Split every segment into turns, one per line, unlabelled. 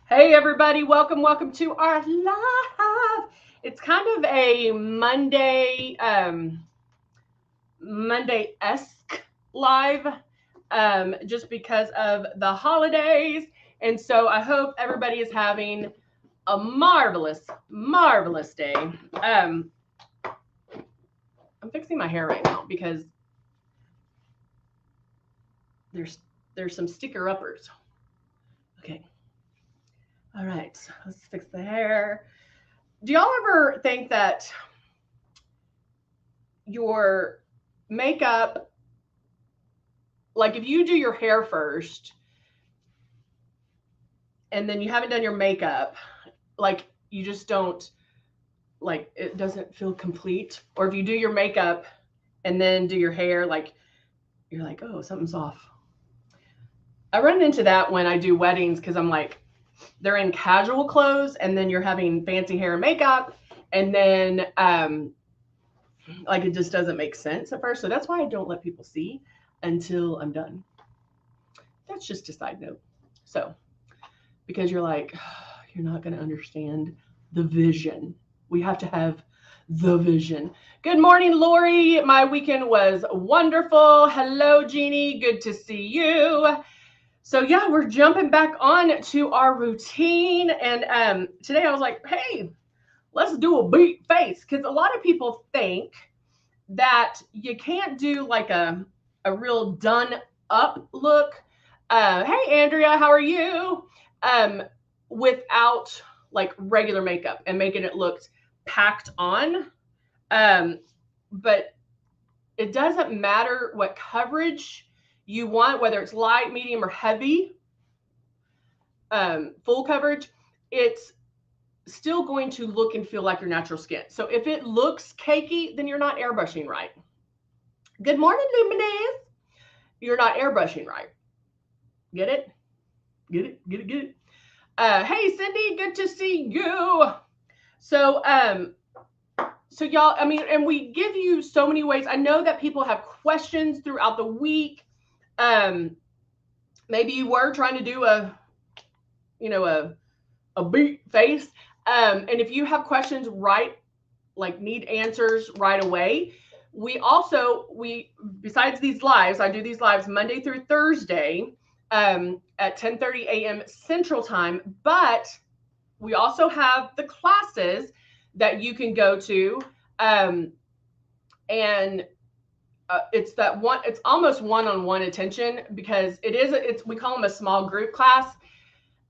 Hey everybody, welcome to our live. It's kind of a Monday-esque live, just because of the holidays. And so I hope everybody is having a marvelous day. I'm fixing my hair right now because there's some sticker uppers. Okay. All right, let's fix the hair. Do y'all ever think that your makeup, like if you do your hair first and then you haven't done your makeup, like you just don't, like it doesn't feel complete? Or if you do your makeup and then do your hair, like you're like, oh, something's off. I run into that when I do weddings because I'm like, they're in casual clothes and then you're having fancy hair and makeup, and then like it just doesn't make sense at first. So that's why I don't let people see until I'm done. That's just a side note. So, because you're like, oh, you're not going to understand the vision. We have to have the vision. Good morning, Lori. My weekend was wonderful. Hello, Jeannie. Good to see you. So yeah, we're jumping back on to our routine. And today I was like, hey, let's do a beat face. Because a lot of people think that you can't do like a real done up look. Hey, Andrea, how are you? Without like regular makeup and making it look packed on. But it doesn't matter what coverage you want, whether it's light, medium, or heavy, full coverage, it's still going to look and feel like your natural skin. So if it looks cakey, then you're not airbrushing right. Good morning, Luminess. You're not airbrushing right. Get it? Get it? Hey, Cindy, good to see you. So, y'all, I mean, and we give you so many ways. I know that people have questions throughout the week. Maybe you were trying to do a beat face. And if you have questions like need answers right away, we besides these lives, I do these lives Monday through Thursday at 10:30 a.m. Central Time, but we also have the classes that you can go to, and it's almost one-on-one attention, because we call them a small group class.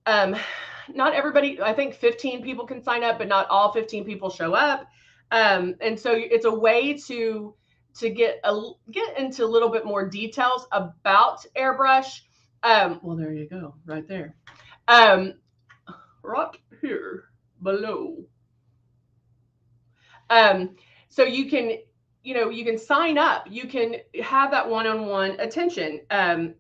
Not everybody, I think 15 people can sign up, but not all 15 people show up. And so it's a way to get into a little bit more details about Airbrush. Well, there you go, right there. Right here below. So you can sign up. You can have that one-on-one attention,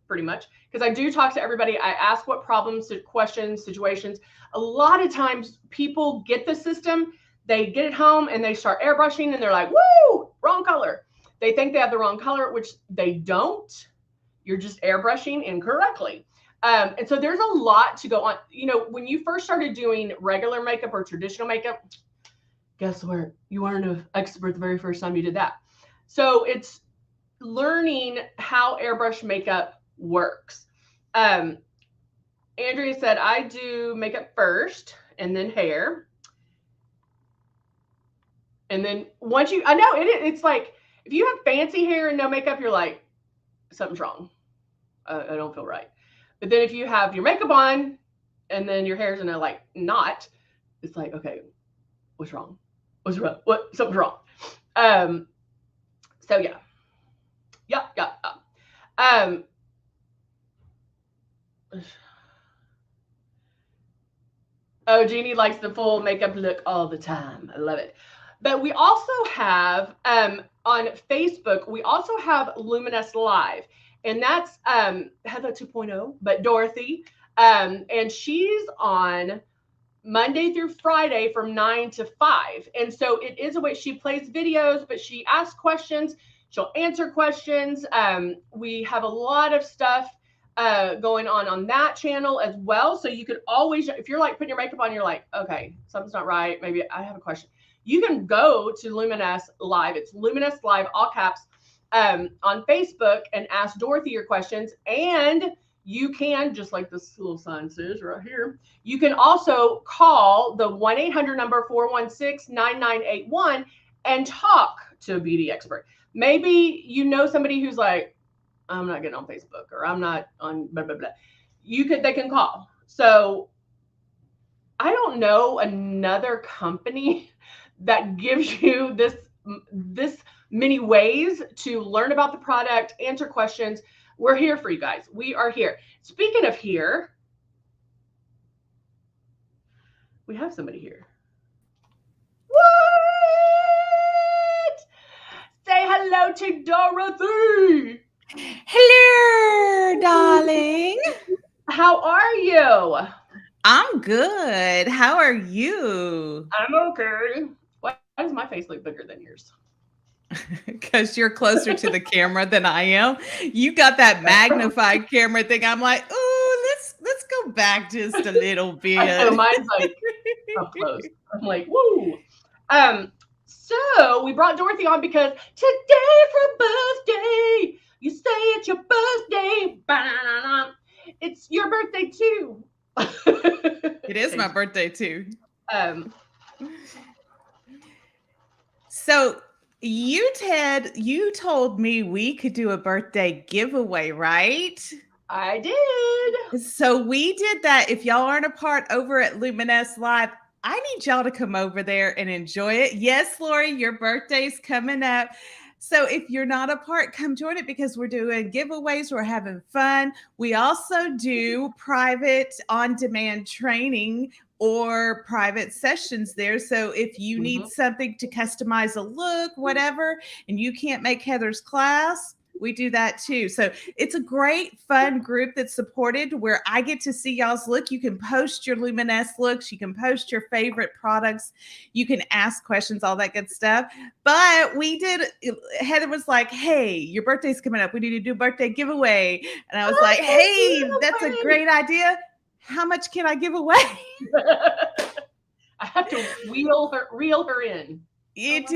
pretty much. Because I do talk to everybody. I ask what problems, questions, situations. A lot of times people get the system, they get it home and they start airbrushing and they're like, woo, wrong color. They think they have the wrong color, which they don't. You're just airbrushing incorrectly. And so there's a lot to go on. When you first started doing regular makeup or traditional makeup, guess where? You weren't an expert the very first time you did that. So it's learning how airbrush makeup works. Andrea said, I do makeup first and then hair. And then once I know it's like, if you have fancy hair and no makeup, you're like, something's wrong. I don't feel right. But then if you have your makeup on and then your hair's in a like knot, it's like, okay, what's wrong? What's wrong? Something's wrong. So yeah. Oh, Jeannie likes the full makeup look all the time. I love it. But we also have, on Facebook, we also have LUMINESS Live. And that's Heather 2.0, but Dorothy. And she's on Monday through Friday from 9 to 5. And so it is a way she plays videos, but she asks questions. She'll answer questions. We have a lot of stuff going on that channel as well. So you could always, if you're like putting your makeup on, you're like, okay, something's not right. Maybe I have a question. You can go to Luminess Live. It's Luminess Live, all caps, on Facebook and ask Dorothy your questions. And you can, just like this little sign says right here, you can also call the 1-800 number 416-9981 and talk to a beauty expert. Maybe you know somebody who's like, I'm not getting on Facebook, or I'm not on blah, blah, blah. They can call. So I don't know another company that gives you this many ways to learn about the product, answer questions. We're here for you guys. We are here. Speaking of here, we have somebody here. What? Say hello to Dorothy.
Hello, darling.
How are you?
I'm good. How are you?
I'm okay. Why does my face look bigger than yours?
Because you're closer to the camera than I am. You got that magnified camera thing. I'm like, ooh, let's go back just a little bit.
I know, mine's like up close. I'm like, woo. So we brought Dorothy on because today's her birthday. You say it's your birthday. Ba-na-na-na. It's your birthday too.
It is my birthday too. So you told me we could do a birthday giveaway, right?
I did.
So we did that. If y'all aren't a part over at Luminess Live, I need y'all to come over there and enjoy it. Yes, Lori, your birthday's coming up. So if you're not a part, come join it because we're doing giveaways. We're having fun. We also do private on-demand training or private sessions there. So if you need something to customize a look, whatever, and you can't make Heather's class, we do that too. So it's a great, fun group that's supported where I get to see y'all's look. You can post your Luminess looks. You can post your favorite products. You can ask questions, all that good stuff. But Heather was like, hey, your birthday's coming up. We need to do a birthday giveaway. And I was like, hey, that's a great idea. How much can I give away?
I have to reel her in.
You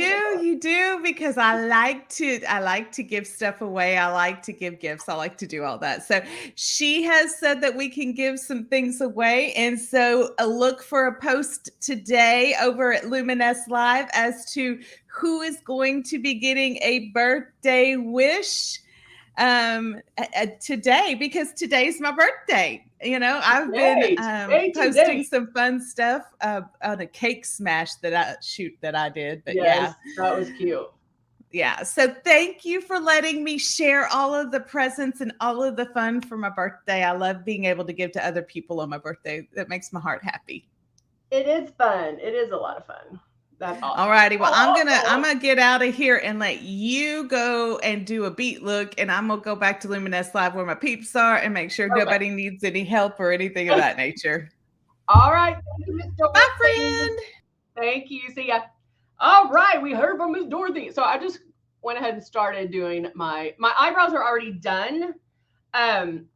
do, because I like to give stuff away. I like to give gifts. I like to do all that. So she has said that we can give some things away. And so look for a post today over at Luminess Live as to who is going to be getting a birthday wish today, because today's my birthday. You know, I've been posting some fun stuff on a cake smash that I did. But
yes, yeah, that was cute.
Yeah. So thank you for letting me share all of the presents and all of the fun for my birthday. I love being able to give to other people on my birthday. That makes my heart happy.
It is fun. It is a lot of fun. That's awesome.
All righty. Well, I'm gonna get out of here and let you go and do a beat look, and I'm gonna go back to Luminess Live where my peeps are and make sure nobody needs any help or anything of that nature.
All right. Thank you, Miss Dorothy.
Bye, friend.
Thank you. See ya. All right. We heard from Miss Dorothy. So I just went ahead and started doing my eyebrows are already done. And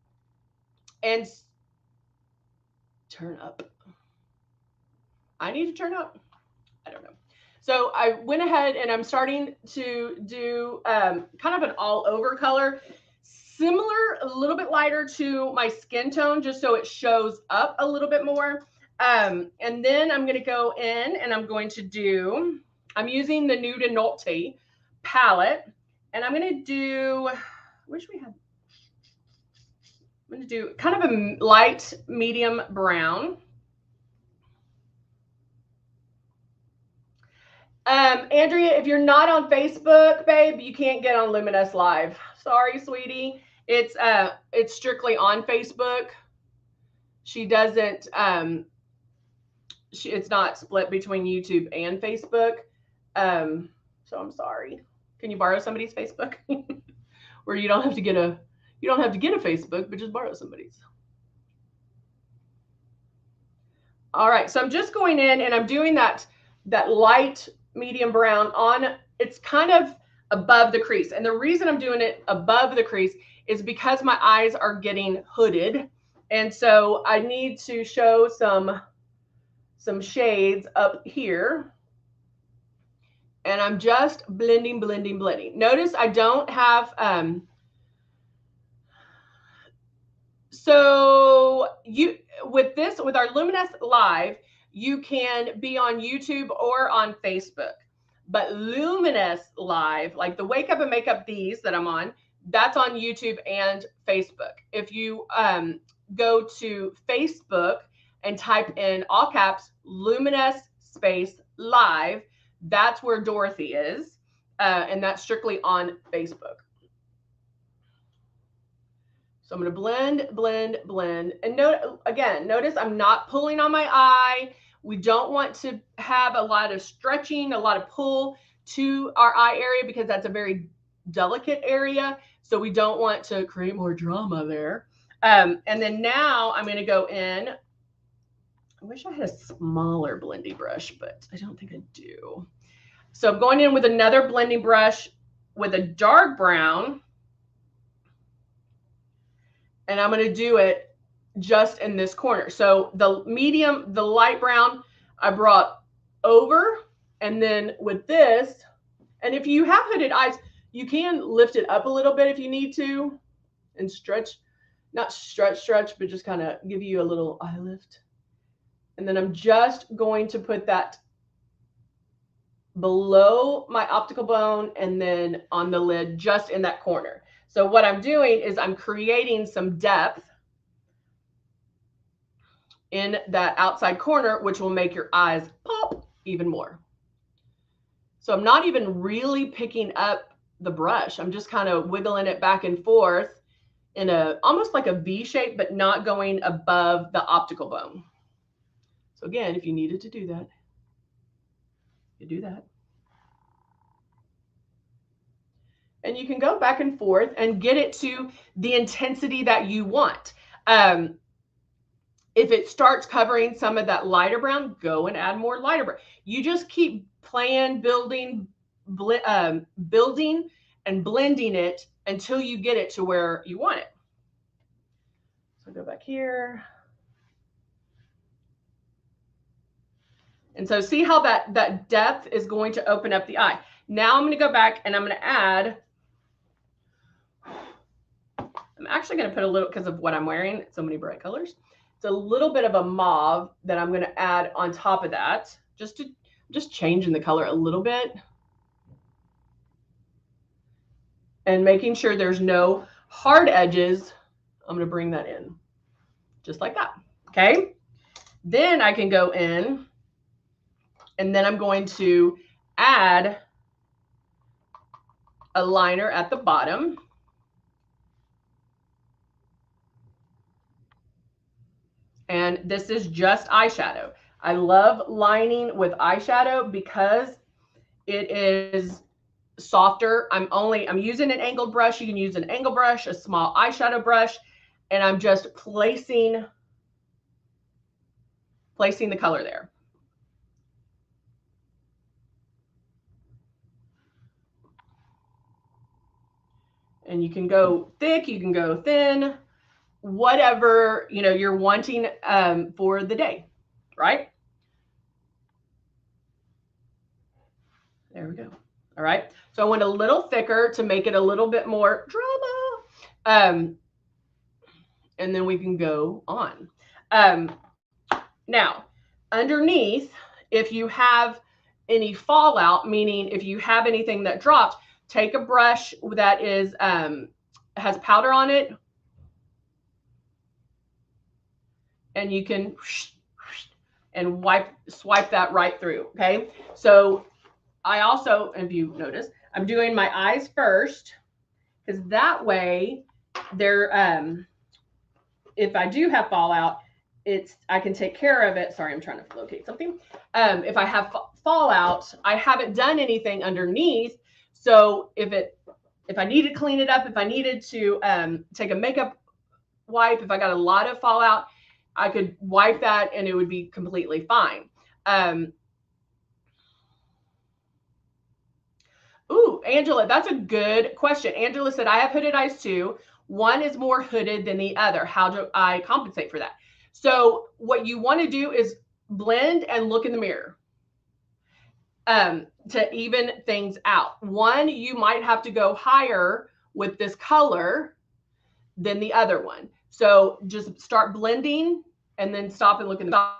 turn up. I need to turn up. I don't know. So I went ahead and I'm starting to do kind of an all over color, similar, a little bit lighter to my skin tone, just so it shows up a little bit more. And then I'm going to go in and I'm using the Nude and Nolte palette, and I'm going to do, I'm going to do kind of a light medium brown. Andrea, if you're not on Facebook, babe, you can't get on Luminess Live. Sorry, sweetie. It's strictly on Facebook. She doesn't, it's not split between YouTube and Facebook. So I'm sorry. Can you borrow somebody's Facebook? Where you don't have to get a Facebook, but just borrow somebody's. All right. So I'm just going in and I'm doing that light medium brown on, it's kind of above the crease. And the reason I'm doing it above the crease is because my eyes are getting hooded. And so I need to show some shades up here. And I'm just blending, blending, blending. Notice I don't have, so with our Luminess Live, you can be on YouTube or on Facebook. But Luminess Live, like the Wake Up and Make Up These that I'm on, that's on YouTube and Facebook. If you go to Facebook and type in all caps Luminess space live, that's where Dorothy is, and that's strictly on Facebook. So I'm going to blend, blend, blend. And notice I'm not pulling on my eye. We don't want to have a lot of stretching, a lot of pull to our eye area because that's a very delicate area. So we don't want to create more drama there. And then now I'm going to go in. I wish I had a smaller blending brush, but I don't think I do. So I'm going in with another blending brush with a dark brown. And I'm going to do it just in this corner. So the light brown, I brought over, and then with this, and if you have hooded eyes, you can lift it up a little bit if you need to and stretch, not stretch, but just kind of give you a little eye lift. And then I'm just going to put that below my optical bone and then on the lid, just in that corner. So what I'm doing is I'm creating some depth in that outside corner, which will make your eyes pop even more. So I'm not even really picking up the brush. I'm just kind of wiggling it back and forth in almost like a V shape, but not going above the optical bone. So again, if you needed to do that, you do that. And you can go back and forth and get it to the intensity that you want. If it starts covering some of that lighter brown, go and add more lighter brown. You just keep playing, building and blending it until you get it to where you want it. So go back here. And so see how that depth is going to open up the eye. Now I'm going to go back and I'm going to add, I'm actually going to put a little, because of what I'm wearing, so many bright colors. It's a little bit of a mauve that I'm going to add on top of that, just changing the color a little bit. And making sure there's no hard edges. I'm going to bring that in just like that. Okay. Then I can go in and then I'm going to add a liner at the bottom. And this is just eyeshadow. I love lining with eyeshadow because it is softer. I'm using an angled brush. You can use an angled brush, a small eyeshadow brush, and I'm just placing the color there. And you can go thick, you can go thin, whatever you're wanting for the day, right? There we go. All right. So I went a little thicker to make it a little bit more drama. And then we can go on. Now, underneath, if you have any fallout, meaning if you have anything that dropped, take a brush that is has powder on it, and you can and swipe that right through. Okay. So I also, if you notice, I'm doing my eyes first, because that way they're if I do have fallout, I can take care of it. Sorry, I'm trying to locate something. If I have fallout, I haven't done anything underneath. So if I need to clean it up, if I needed to take a makeup wipe, if I got a lot of fallout, I could wipe that and it would be completely fine. Ooh, Angela, that's a good question. Angela said, I have hooded eyes too. One is more hooded than the other. How do I compensate for that? So what you want to do is blend and look in the mirror to even things out. One, you might have to go higher with this color than the other one. So just start blending and then stop and look in the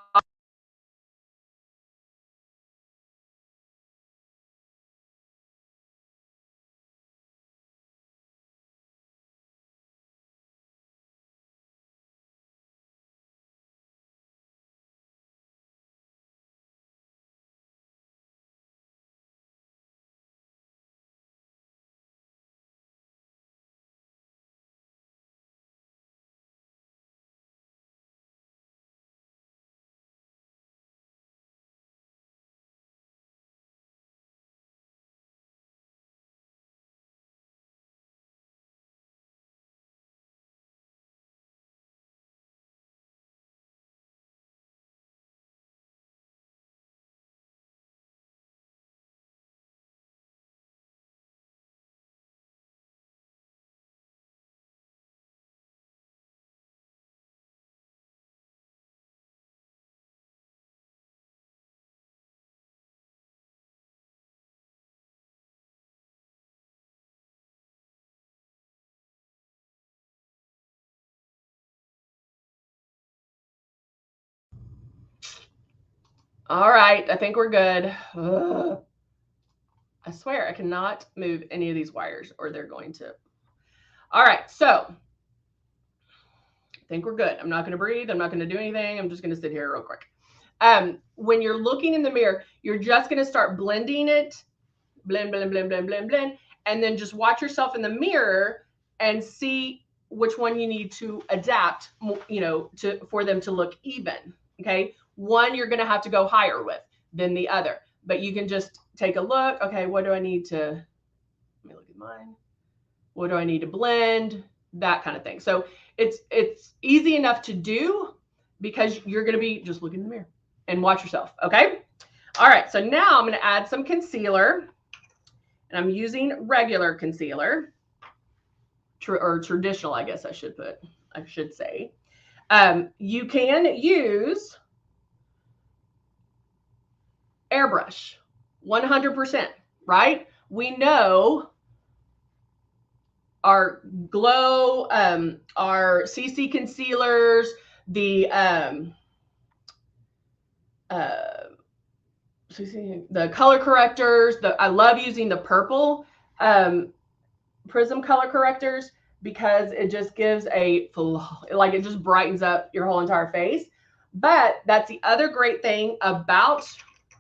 All right, I think we're good. Ugh. I swear I cannot move any of these wires or they're going to. All right, so I think we're good. I'm not going to breathe. I'm not going to do anything. I'm just going to sit here real quick. When you're looking in the mirror, you're just going to start blending it, blend, blend, blend, blend, blend, blend, and then just watch yourself in the mirror and see which one you need to adapt, you know, for them to look even. Okay, one you're going to have to go higher with than the other, but you can just take a look. Okay, what do I need to? Let me look at mine. What do I need to blend? That kind of thing. So it's easy enough to do because you're going to be just looking in the mirror and watch yourself. Okay. All right. So now I'm going to add some concealer, and I'm using regular concealer or traditional, I guess I should say. You can use Airbrush 100%, right? We know our glow, our CC concealers, the color correctors. I love using the purple prism color correctors because it just gives it just brightens up your whole entire face. But that's the other great thing about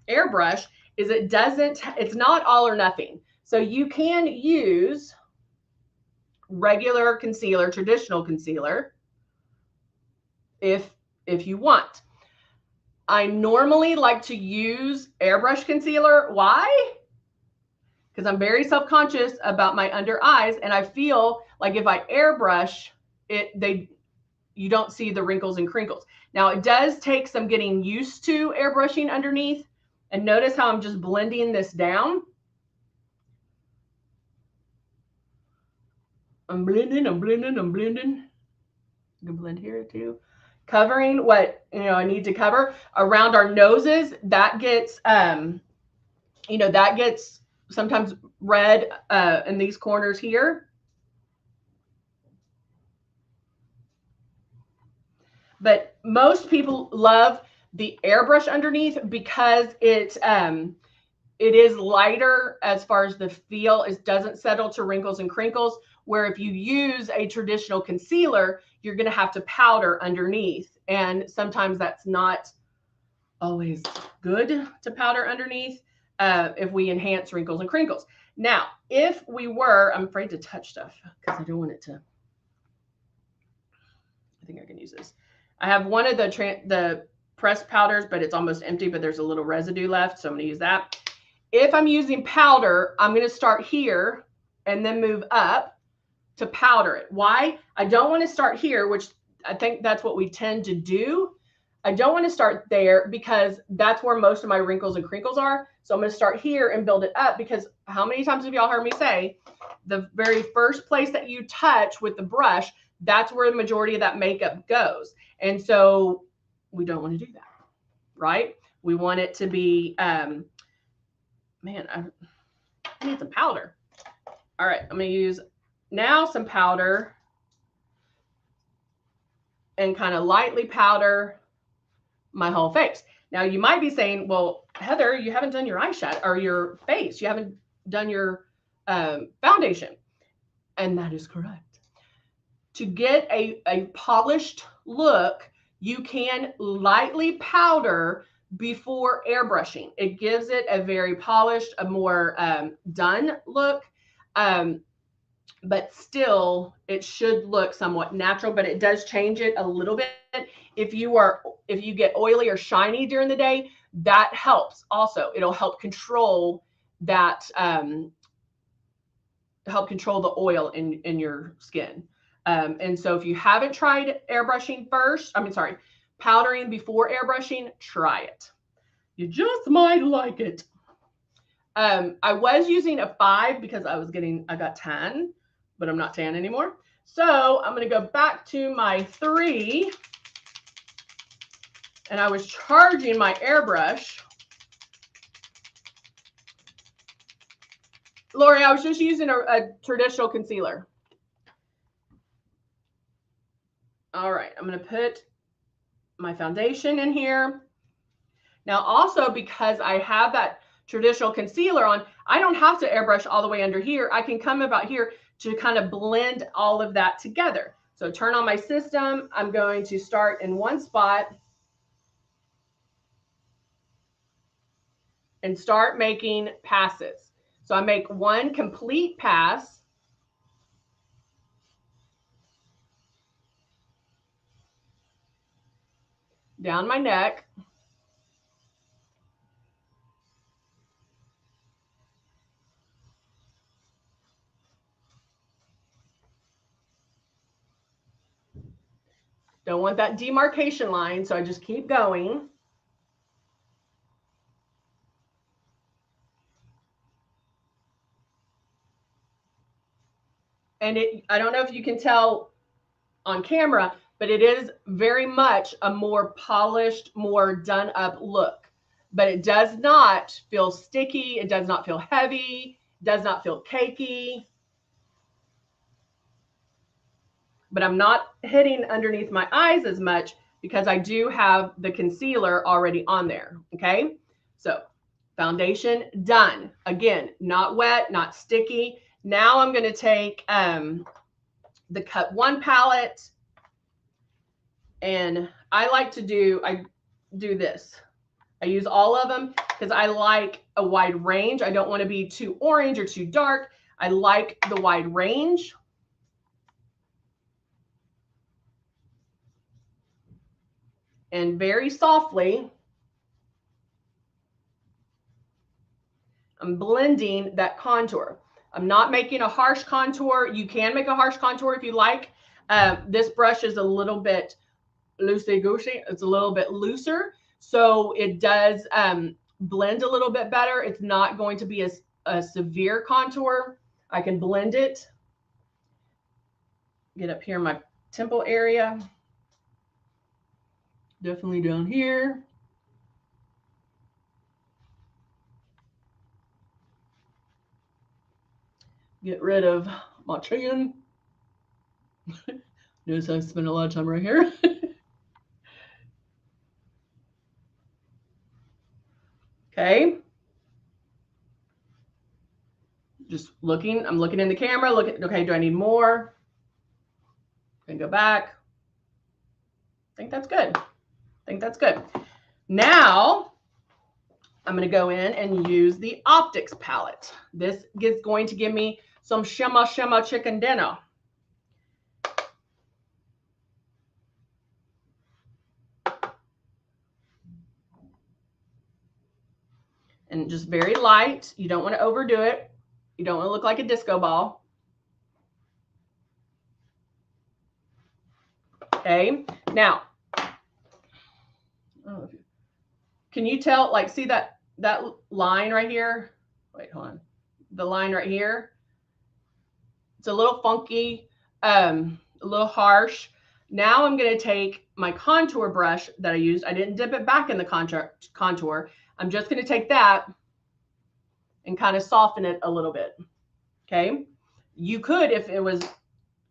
Airbrush is it's not all or nothing. So you can use regular concealer, traditional concealer, if you want. I normally like to use Airbrush concealer. Why? Because I'm very self-conscious about my under eyes, and I feel like if I airbrush it, you don't see the wrinkles and crinkles. Now it does take some getting used to airbrushing underneath, and notice how I'm just blending this down. I'm blending. You can blend here too. Covering what I need to cover around our noses. That gets that gets sometimes red in these corners here. But most people love the airbrush underneath because it is lighter as far as the feel. It doesn't settle to wrinkles and crinkles, where if you use a traditional concealer, you're going to have to powder underneath. And sometimes that's not always good to powder underneath if we enhance wrinkles and crinkles. Now, if we were, I'm afraid to touch stuff because I don't want it to. I think I can use this. I have one of the pressed powders, but it's almost empty, but there's a little residue left. So I'm going to use that. If I'm using powder, I'm going to start here and then move up to powder it. Why? I don't want to start here, which I think that's what we tend to do. I don't want to start there because that's where most of my wrinkles and crinkles are. So I'm going to start here and build it up, because how many times have y'all heard me say the very first place that you touch with the brush, that's where the majority of that makeup goes. And so we don't want to do that, right? We want it to be, man, I need some powder. All right, I'm going to use now some powder and kind of lightly powder my whole face. Now you might be saying, well, Heather, you haven't done your eyeshadow or your face. You haven't done your foundation. And that is correct. To get a polished look, you can lightly powder before airbrushing. It gives it a very polished, a more done look. But still it should look somewhat natural, but it does change it a little bit. If you get oily or shiny during the day, that helps also. It'll help control that, help control the oil in your skin. And so if you haven't tried airbrushing powdering before airbrushing, try it. You just might like it. I was using a 5 because I got tan, but I'm not tan anymore. So I'm going to go back to my 3, and I was charging my airbrush. Lori, I was just using a traditional concealer. All right, I'm going to put my foundation in here. Now also, because I have that traditional concealer on, I don't have to airbrush all the way under here. I can come about here to kind of blend all of that together. So turn on my system. I'm going to start in one spot and start making passes. So I make one complete pass. Down my neck. Don't want that demarcation line, so I just keep going. And I don't know if you can tell on camera, but it is very much a more polished, more done up look. But it does not feel sticky. It does not feel heavy. It does not feel cakey. But I'm not hitting underneath my eyes as much because I do have the concealer already on there. Okay, so foundation done. Again, not wet, not sticky. Now I'm going to take the Cut 1 palette, and I do this. I use all of them because I like a wide range. I don't want to be too orange or too dark. I like the wide range. And very softly, I'm blending that contour. I'm not making a harsh contour. You can make a harsh contour if you like. This brush is a little bit loosey-goosey. It's a little bit looser, so it does blend a little bit better. It's not going to be a severe contour. I can blend it. Get up here in my temple area. Definitely down here. Get rid of my chin. Notice I spend a lot of time right here. Okay. Just looking. I'm looking in the camera. Okay, do I need more? Can go back. I think that's good. Now I'm going to go in and use the Optics palette. This is going to give me some shimmer chicken dinner. And just very light. You don't want to overdo it. You don't want to look like a disco ball. Okay. Now, can you tell, like, see that line right here? Wait, hold on. The line right here. It's a little funky, a little harsh. Now I'm going to take my contour brush that I used. I didn't dip it back in the contour. I'm just going to take that and kind of soften it a little bit. Okay. You could, if it was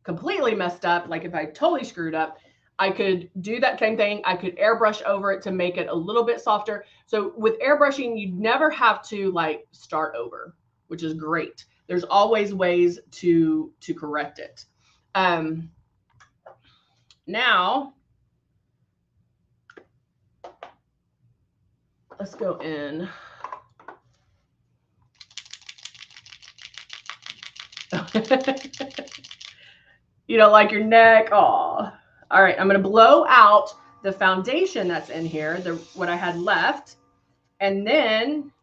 completely messed up, like if I totally screwed up, I could do that same thing. I could airbrush over it to make it a little bit softer. So with airbrushing, you never have to like start over, which is great. There's always ways to correct it. Now, let's go in. You don't like your neck? Aw. All right, I'm going to blow out the foundation that's in here, what I had left. And then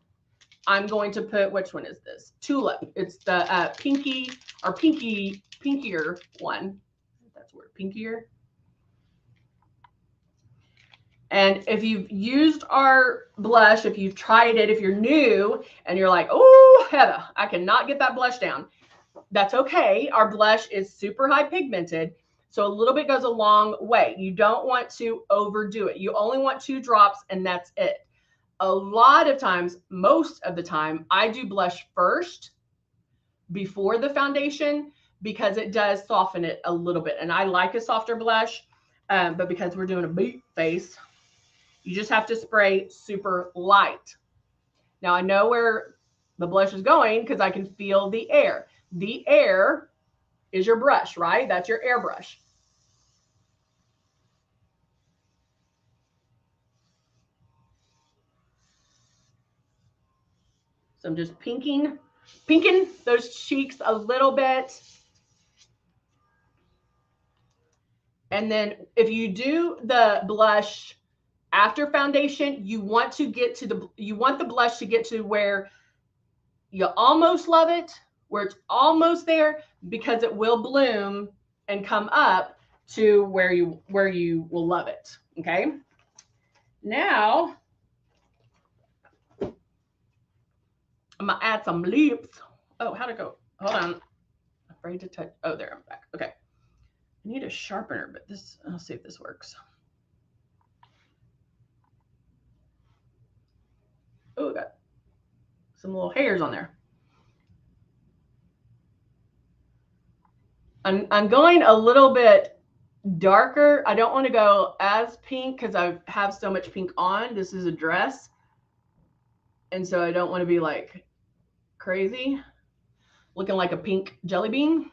I'm going to put, which one is this? Tulip. It's the pinkier one. That's the word, pinkier. And if you've used our blush, if you've tried it, if you're new and you're like, oh, Heather, I cannot get that blush down, that's okay. Our blush is super high pigmented, so a little bit goes a long way. You don't want to overdo it. You only want 2 drops and that's it. A lot of times, most of the time, I do blush first before the foundation because it does soften it a little bit. And I like a softer blush, but because we're doing a beat face, you just have to spray super light. Now I know where the blush is going because I can feel the air. The air is your brush, right? That's your airbrush. So I'm just pinking those cheeks a little bit. And then if you do the blush after foundation, you want the blush to get to where you almost love it, where it's almost there, because it will bloom and come up to where you will love it. Okay. Now I'm gonna add some lips. Oh, how'd it go? Hold on. I'm afraid to touch. Oh, there, I'm back. Okay. I need a sharpener, but I'll see if this works. Oh, got some little hairs on there. I'm going a little bit darker. I don't want to go as pink because I have so much pink on. This is a dress. And so I don't want to be like crazy, looking like a pink jelly bean.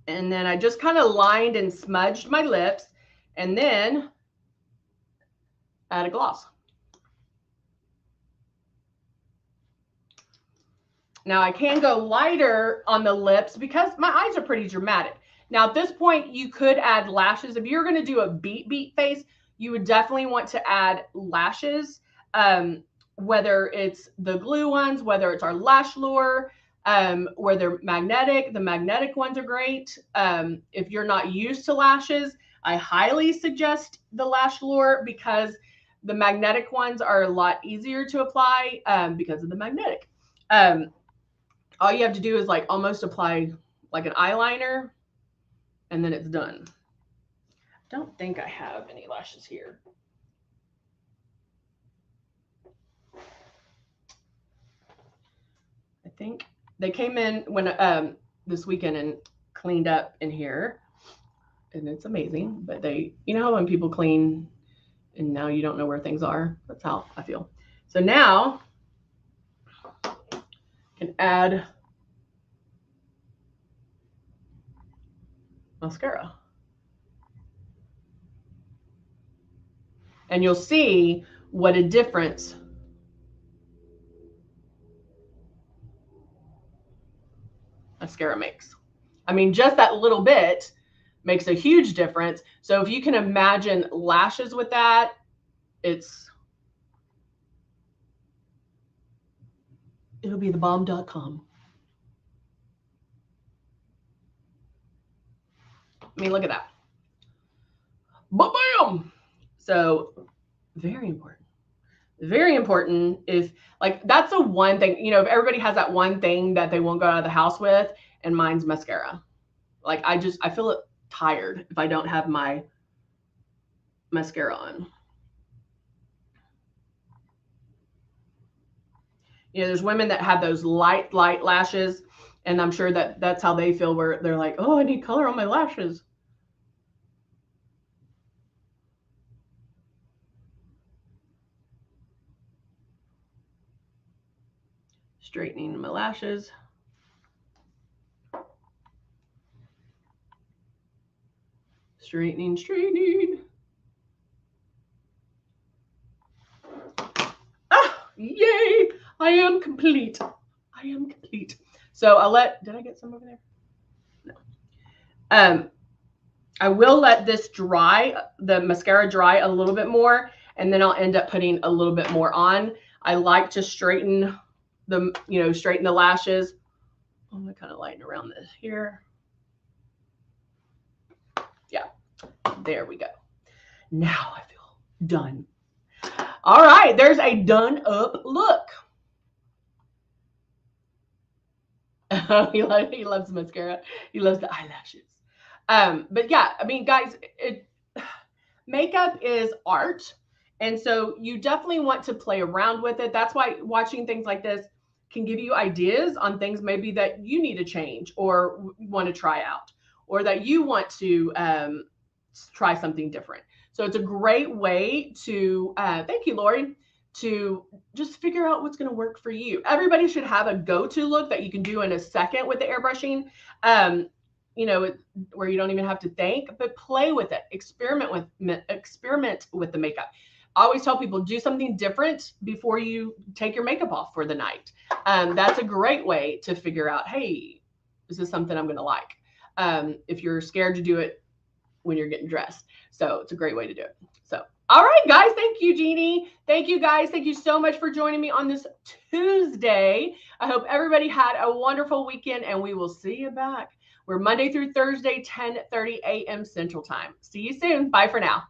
And then I just kind of lined and smudged my lips and then add a gloss. Now I can go lighter on the lips because my eyes are pretty dramatic. Now at this point, you could add lashes. If you're going to do a beat face, you would definitely want to add lashes, whether it's the glue ones, whether it's our lash lure, where they're magnetic. The magnetic ones are great. If you're not used to lashes, I highly suggest the lash lure because the magnetic ones are a lot easier to apply because of the magnetic. All you have to do is like almost apply like an eyeliner and then it's done. I don't think I have any lashes here. I think they came in when this weekend and cleaned up in here, and it's amazing. But you know when people clean and now you don't know where things are? That's how I feel. So now I can add mascara. And you'll see what a difference mascara makes. I mean, just that little bit makes a huge difference. So if you can imagine lashes with that, it'll be thebomb.com. I mean, look at that. Bam! So very important. Very important. If like that's the one thing, you know, if everybody has that one thing that they won't go out of the house with, and mine's mascara. Like I feel tired if I don't have my mascara on. You know, there's women that have those light lashes, and I'm sure that that's how they feel, where they're like, oh, I need color on my lashes. Straightening my lashes. Straightening. Ah, yay! I am complete. So I'll did I get some over there? No. I will let this dry, the mascara dry a little bit more, and then I'll end up putting a little bit more on. I like to straighten the lashes. I'm gonna kind of lighten around this here. Yeah, there we go. Now I feel done. All right, there's a done up look. he loves mascara. He loves the eyelashes. But yeah, I mean, guys, makeup is art. And so you definitely want to play around with it. That's why watching things like this can give you ideas on things maybe that you need to change or want to try out, or that you want to try something different. So it's a great way to, thank you, Lori, to just figure out what's going to work for you. Everybody should have a go-to look that you can do in a second with the airbrushing. You know, where you don't even have to think, but play with it, experiment with the makeup. I always tell people, do something different before you take your makeup off for the night. That's a great way to figure out, hey, is this something I'm going to like? If you're scared to do it when you're getting dressed. So it's a great way to do it. So, all right, guys. Thank you, Jeannie. Thank you, guys. Thank you so much for joining me on this Tuesday. I hope everybody had a wonderful weekend, and we will see you back. We're Monday through Thursday, 10:30 a.m. Central Time. See you soon. Bye for now.